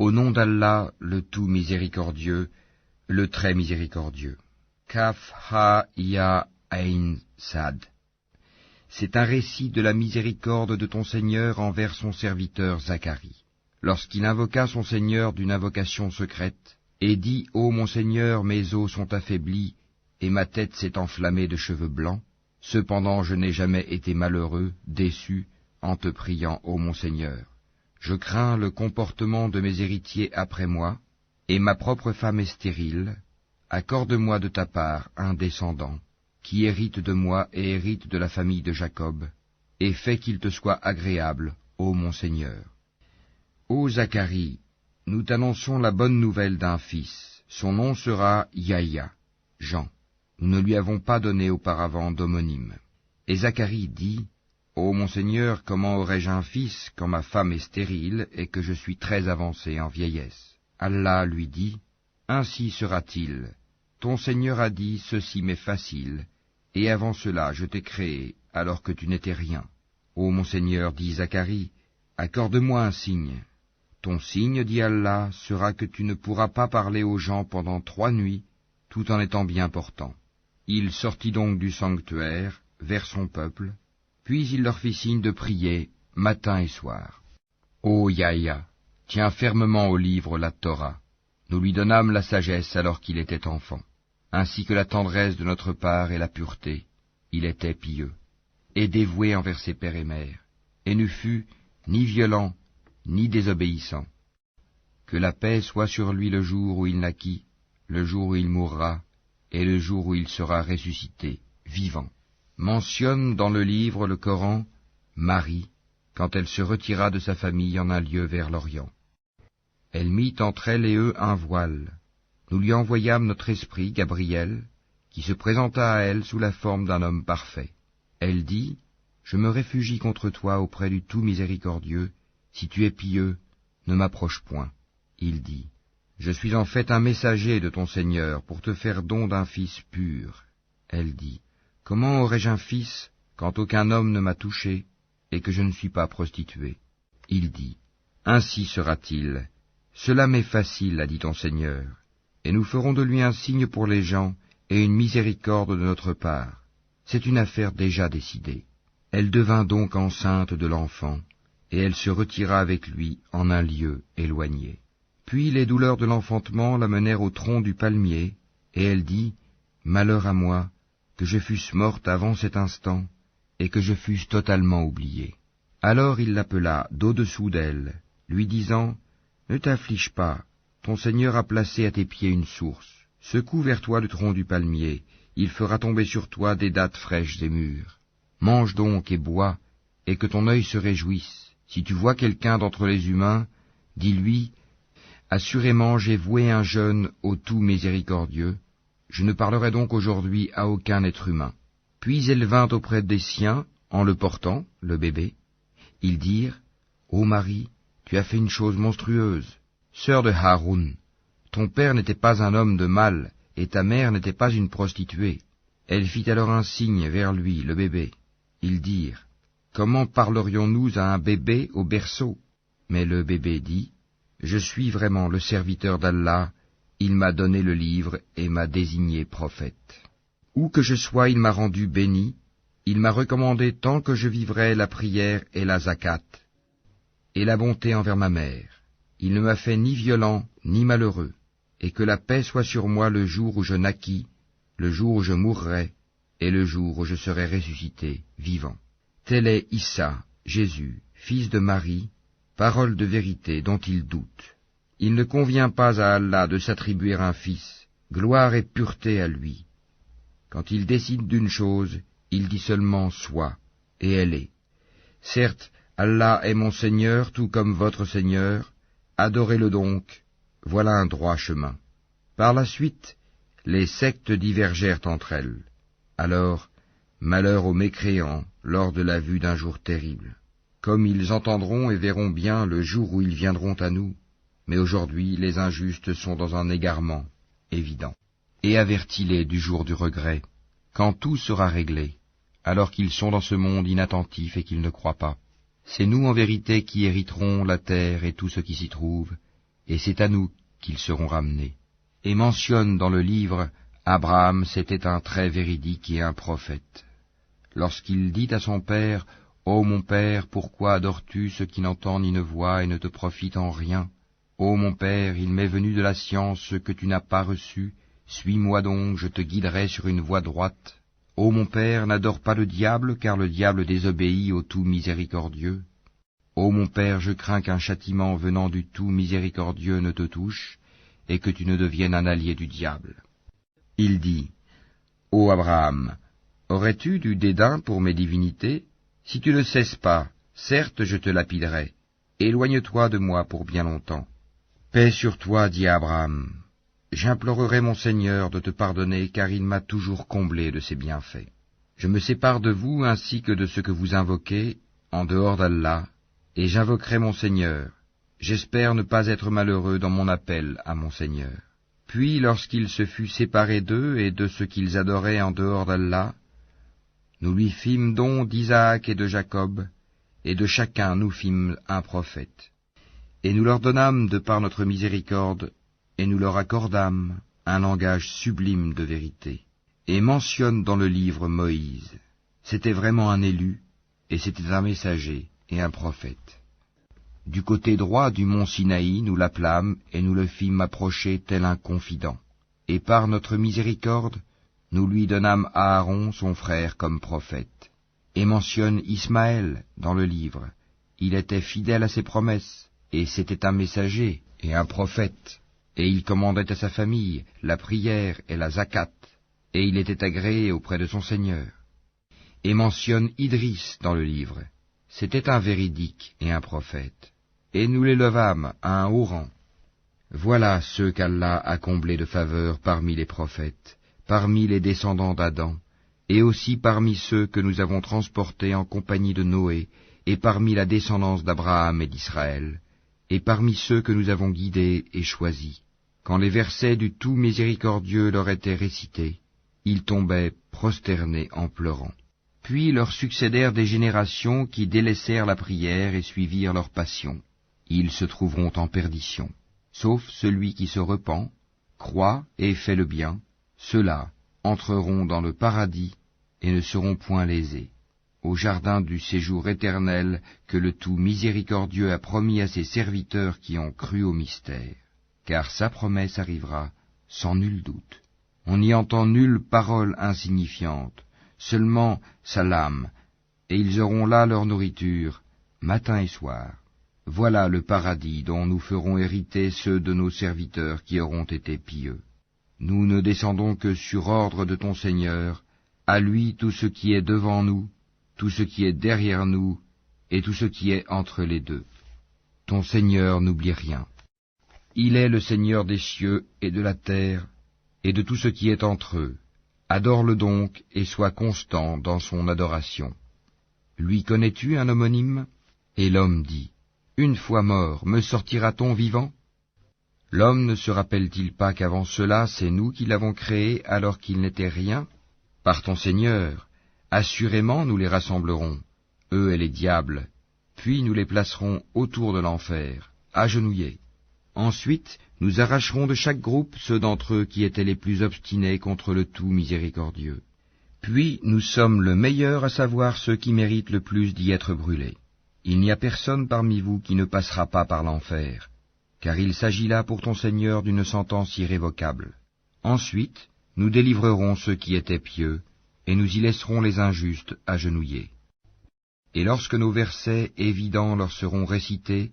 Au nom d'Allah, le tout miséricordieux, le très miséricordieux. Kaf ha ya ain sad. C'est un récit de la miséricorde de ton Seigneur envers son serviteur Zacharie. Lorsqu'il invoqua son Seigneur d'une invocation secrète, et dit « Ô mon Seigneur, mes os sont affaiblis, et ma tête s'est enflammée de cheveux blancs. Cependant je n'ai jamais été malheureux, déçu, en te priant, ô mon Seigneur. Je crains le comportement de mes héritiers après moi, et ma propre femme est stérile. Accorde-moi de ta part un descendant, qui hérite de moi et hérite de la famille de Jacob, et fais qu'il te soit agréable, ô mon Seigneur. Ô Zacharie, nous t'annonçons la bonne nouvelle d'un fils. Son nom sera Yahya, Jean. Nous ne lui avons pas donné auparavant d'homonyme. Et Zacharie dit, Ô mon Seigneur, comment aurais-je un fils quand ma femme est stérile et que je suis très avancé en vieillesse? Allah lui dit, Ainsi sera-t-il. Ton Seigneur a dit, ceci m'est facile, et avant cela je t'ai créé, alors que tu n'étais rien. Ô mon Seigneur, dit Zacharie, accorde-moi un signe. Ton signe, dit Allah, sera que tu ne pourras pas parler aux gens pendant 3 nuits, tout en étant bien portant. Il sortit donc du sanctuaire, vers son peuple, puis il leur fit signe de prier, matin et soir. Ô Yahya, tiens fermement au livre la Torah. Nous lui donnâmes la sagesse alors qu'il était enfant, ainsi que la tendresse de notre part et la pureté. Il était pieux, et dévoué envers ses pères et mères, et ne fut ni violent, ni désobéissant. Que la paix soit sur lui le jour où il naquit, le jour où il mourra, et le jour où il sera ressuscité, vivant. Mentionne dans le livre, le Coran, Marie, quand elle se retira de sa famille en un lieu vers l'Orient. Elle mit entre elle et eux un voile. Nous lui envoyâmes notre esprit, Gabriel, qui se présenta à elle sous la forme d'un homme parfait. Elle dit, Je me réfugie contre toi auprès du tout miséricordieux. Si tu es pieux, ne m'approche point. Il dit, Je suis en fait un messager de ton Seigneur pour te faire don d'un fils pur. Elle dit, Comment aurais-je un fils quand aucun homme ne m'a touché et que je ne suis pas prostituée? Il dit, Ainsi sera-t-il. Cela m'est facile, a dit ton Seigneur, et nous ferons de lui un signe pour les gens et une miséricorde de notre part. C'est une affaire déjà décidée. Elle devint donc enceinte de l'enfant, et elle se retira avec lui en un lieu éloigné. Puis les douleurs de l'enfantement la menèrent au tronc du palmier, et elle dit, Malheur à moi, que je fusse morte avant cet instant, et que je fusse totalement oubliée. Alors il l'appela d'au-dessous d'elle, lui disant, Ne t'afflige pas, ton Seigneur a placé à tes pieds une source. Secoue vers toi le tronc du palmier, il fera tomber sur toi des dattes fraîches et mûres. Mange donc et bois, et que ton œil se réjouisse. Si tu vois quelqu'un d'entre les humains, dis-lui, Assurément j'ai voué un jeûne au tout miséricordieux, je ne parlerai donc aujourd'hui à aucun être humain. Puis elle vint auprès des siens, en le portant, le bébé. Ils dirent, Ô Marie, tu as fait une chose monstrueuse. Sœur de Haroun, ton père n'était pas un homme de mal, et ta mère n'était pas une prostituée. Elle fit alors un signe vers lui, le bébé. Ils dirent, Comment parlerions-nous à un bébé au berceau? Mais le bébé dit, Je suis vraiment le serviteur d'Allah, il m'a donné le livre et m'a désigné prophète. Où que je sois, il m'a rendu béni, il m'a recommandé tant que je vivrai la prière et la zakat, et la bonté envers ma mère. Il ne m'a fait ni violent, ni malheureux, et que la paix soit sur moi le jour où je naquis, le jour où je mourrai, et le jour où je serai ressuscité, vivant. Tel est Issa, Jésus, fils de Marie, parole de vérité dont il doute. Il ne convient pas à Allah de s'attribuer un fils, gloire et pureté à lui. Quand il décide d'une chose, il dit seulement « soit », et elle est. Certes, Allah est mon Seigneur tout comme votre Seigneur, adorez-le donc, voilà un droit chemin. Par la suite, les sectes divergèrent entre elles. Alors, malheur aux mécréants lors de la vue d'un jour terrible. Comme ils entendront et verront bien le jour où ils viendront à nous, mais aujourd'hui les injustes sont dans un égarement évident. Et avertis-les du jour du regret, quand tout sera réglé, alors qu'ils sont dans ce monde inattentif et qu'ils ne croient pas. C'est nous en vérité qui hériterons la terre et tout ce qui s'y trouve, et c'est à nous qu'ils seront ramenés. Et mentionne dans le livre, Abraham c'était un très véridique et un prophète. Lorsqu'il dit à son père, « Ô mon père, pourquoi adores-tu ce qui n'entend ni ne voit et ne te profite en rien? Ô mon père, il m'est venu de la science ce que tu n'as pas reçu, suis-moi donc, je te guiderai sur une voie droite. Ô mon père, n'adore pas le diable, car le diable désobéit au tout miséricordieux. Ô mon père, je crains qu'un châtiment venant du tout miséricordieux ne te touche, et que tu ne deviennes un allié du diable. » Il dit, « Ô Abraham, aurais-tu du dédain pour mes divinités? Si tu ne cesses pas, certes je te lapiderai. Éloigne-toi de moi pour bien longtemps. » Paix sur toi, dit Abraham. J'implorerai mon Seigneur de te pardonner, car il m'a toujours comblé de ses bienfaits. Je me sépare de vous ainsi que de ce que vous invoquez, en dehors d'Allah, et j'invoquerai mon Seigneur. J'espère ne pas être malheureux dans mon appel à mon Seigneur. Puis, lorsqu'il se fut séparé d'eux et de ce qu'ils adoraient en dehors d'Allah, nous lui fîmes don d'Isaac et de Jacob, et de chacun nous fîmes un prophète. Et nous leur donnâmes de par notre miséricorde, et nous leur accordâmes un langage sublime de vérité. Et mentionne dans le livre Moïse. C'était vraiment un élu, et c'était un messager et un prophète. Du côté droit du mont Sinaï, nous l'appelâmes, et nous le fîmes approcher tel un confident. Et par notre miséricorde, nous lui donnâmes Aaron, son frère, comme prophète. Et mentionne Ismaël dans le livre. Il était fidèle à ses promesses, et c'était un messager et un prophète. Et il commandait à sa famille la prière et la zakat, et il était agréé auprès de son Seigneur. Et mentionne Idris dans le livre. C'était un véridique et un prophète. Et nous l'élevâmes à un haut rang. Voilà ceux qu'Allah a comblés de faveur parmi les prophètes, parmi les descendants d'Adam, et aussi parmi ceux que nous avons transportés en compagnie de Noé, et parmi la descendance d'Abraham et d'Israël, et parmi ceux que nous avons guidés et choisis. Quand les versets du tout miséricordieux leur étaient récités, ils tombaient prosternés en pleurant. Puis leur succédèrent des générations qui délaissèrent la prière et suivirent leur passion. Ils se trouveront en perdition. Sauf celui qui se repent, croit et fait le bien, ceux-là entreront dans le paradis et ne seront point lésés, au jardin du séjour éternel que le tout miséricordieux a promis à ses serviteurs qui ont cru au mystère. Car sa promesse arrivera sans nul doute. On n'y entend nulle parole insignifiante, seulement salam, et ils auront là leur nourriture, matin et soir. Voilà le paradis dont nous ferons hériter ceux de nos serviteurs qui auront été pieux. Nous ne descendons que sur ordre de ton Seigneur, à lui tout ce qui est devant nous, tout ce qui est derrière nous, et tout ce qui est entre les deux. Ton Seigneur n'oublie rien. Il est le Seigneur des cieux et de la terre, et de tout ce qui est entre eux. Adore-le donc, et sois constant dans son adoration. Lui connais-tu un homonyme? Et l'homme dit, une fois mort, me sortira-t-on vivant? L'homme ne se rappelle-t-il pas qu'avant cela, c'est nous qui l'avons créé alors qu'il n'était rien? Par ton Seigneur, assurément nous les rassemblerons, eux et les diables, puis nous les placerons autour de l'enfer, agenouillés. Ensuite, nous arracherons de chaque groupe ceux d'entre eux qui étaient les plus obstinés contre le tout miséricordieux. Puis nous sommes le meilleur, à savoir ceux qui méritent le plus d'y être brûlés. Il n'y a personne parmi vous qui ne passera pas par l'enfer, car il s'agit là pour ton Seigneur d'une sentence irrévocable. Ensuite, nous délivrerons ceux qui étaient pieux, et nous y laisserons les injustes agenouillés. Et lorsque nos versets évidents leur seront récités,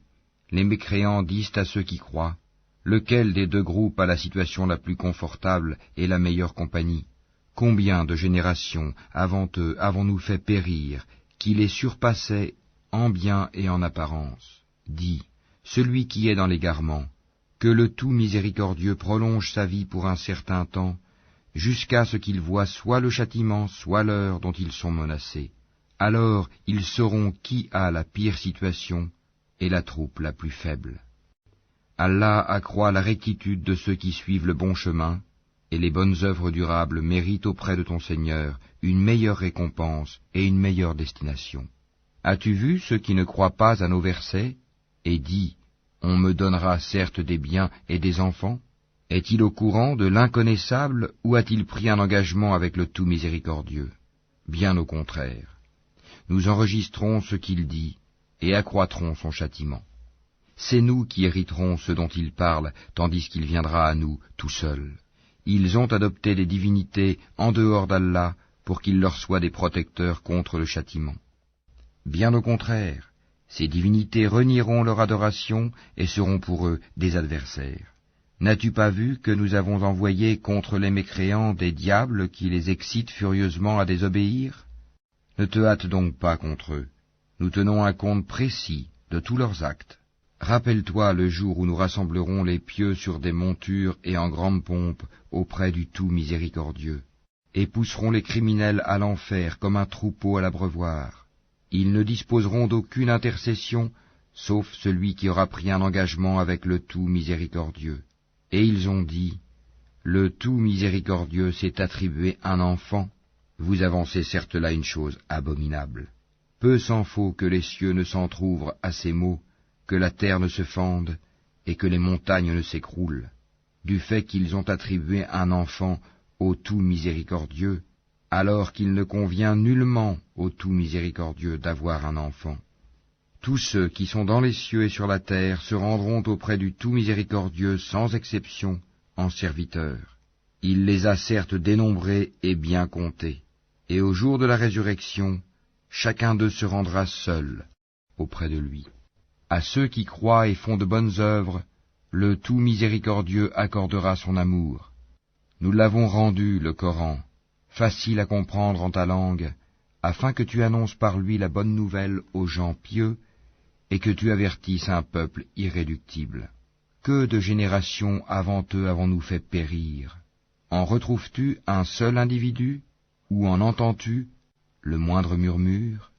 les mécréants disent à ceux qui croient, lequel des deux groupes a la situation la plus confortable et la meilleure compagnie? Combien de générations avant eux avons-nous fait périr, qui les surpassaient en bien et en apparence? Dis, celui qui est dans l'égarement, que le tout miséricordieux prolonge sa vie pour un certain temps, jusqu'à ce qu'ils voient soit le châtiment, soit l'heure dont ils sont menacés. Alors ils sauront qui a la pire situation et la troupe la plus faible. Allah accroît la rectitude de ceux qui suivent le bon chemin, et les bonnes œuvres durables méritent auprès de ton Seigneur une meilleure récompense et une meilleure destination. As-tu vu ceux qui ne croient pas à nos versets? Et dis, On me donnera certes des biens et des enfants. Est-il au courant de l'inconnaissable ou a-t-il pris un engagement avec le tout miséricordieux? Bien au contraire. Nous enregistrons ce qu'il dit et accroîtrons son châtiment. C'est nous qui hériterons ce dont il parle, tandis qu'il viendra à nous tout seul. Ils ont adopté des divinités en dehors d'Allah pour qu'ils leur soient des protecteurs contre le châtiment. Bien au contraire, ces divinités renieront leur adoration et seront pour eux des adversaires. N'as-tu pas vu que nous avons envoyé contre les mécréants des diables qui les excitent furieusement à désobéir? Ne te hâte donc pas contre eux. Nous tenons un compte précis de tous leurs actes. Rappelle-toi le jour où nous rassemblerons les pieux sur des montures et en grande pompe auprès du tout miséricordieux, et pousserons les criminels à l'enfer comme un troupeau à l'abreuvoir. Ils ne disposeront d'aucune intercession, sauf celui qui aura pris un engagement avec le tout miséricordieux. Et ils ont dit, le tout miséricordieux s'est attribué un enfant. Vous avancez certes là une chose abominable. Peu s'en faut que les cieux ne s'entr'ouvrent à ces mots, que la terre ne se fende, et que les montagnes ne s'écroulent, du fait qu'ils ont attribué un enfant au tout miséricordieux, alors qu'il ne convient nullement au tout miséricordieux d'avoir un enfant. Tous ceux qui sont dans les cieux et sur la terre se rendront auprès du tout miséricordieux sans exception en serviteurs. Il les a certes dénombrés et bien comptés, et au jour de la résurrection, chacun d'eux se rendra seul auprès de lui. À ceux qui croient et font de bonnes œuvres, le tout miséricordieux accordera son amour. Nous l'avons rendu, le Coran, facile à comprendre en ta langue, afin que tu annonces par lui la bonne nouvelle aux gens pieux, et que tu avertisses un peuple irréductible. Que de générations avant eux avons-nous fait périr? En retrouves-tu un seul individu, ou en entends-tu le moindre murmure?